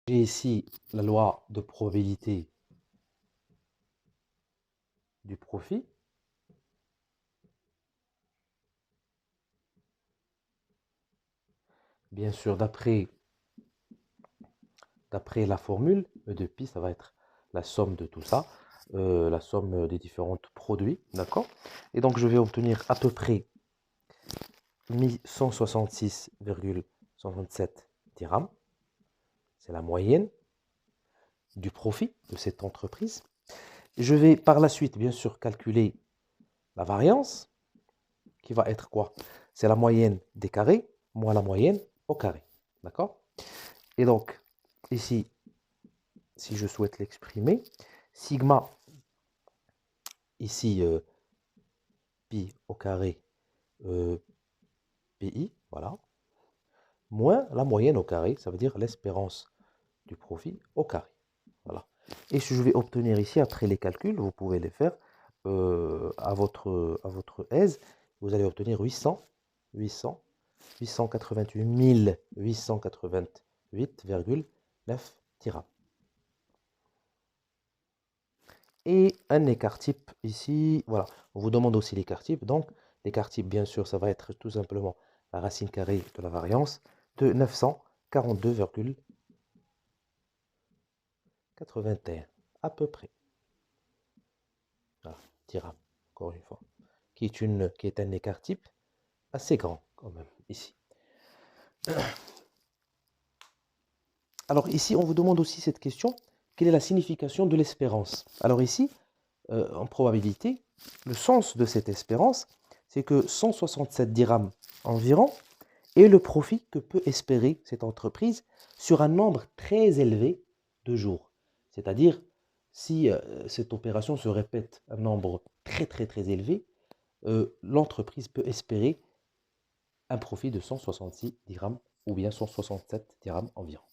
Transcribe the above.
J'ai ici la loi de probabilité du profit. Bien sûr, d'après la formule, E de pi, ça va être la somme de tout ça, la somme des différents produits, d'accord? Et donc, je vais obtenir à peu près 1166,67 dirhams. C'est la moyenne du profit de cette entreprise. Je vais par la suite, bien sûr, calculer la variance, qui va être quoi? C'est la moyenne des carrés, moins la moyenne au carré, d'accord? Et donc, ici, si je souhaite l'exprimer, sigma, ici, pi au carré, pi, voilà, moins la moyenne au carré, ça veut dire l'espérance du profit au carré. Voilà. Et je vais obtenir ici, après les calculs, vous pouvez les faire à votre aise, vous allez obtenir 888 888,9 dirhams. Et un écart type ici, voilà, on vous demande aussi l'écart type. Donc, l'écart type, bien sûr, ça va être tout simplement la racine carrée de la variance de 942,81 à peu près. Voilà, dirhams, encore une fois, qui est un écart type assez grand quand même ici. Alors ici, on vous demande aussi cette question, quelle est la signification de l'espérance? Alors ici, en probabilité, le sens de cette espérance, c'est que 167 dirhams environ est le profit que peut espérer cette entreprise sur un nombre très élevé de jours. C'est-à-dire, si cette opération se répète un nombre très élevé, l'entreprise peut espérer un profit de 166 dirhams ou bien 167 dirhams environ.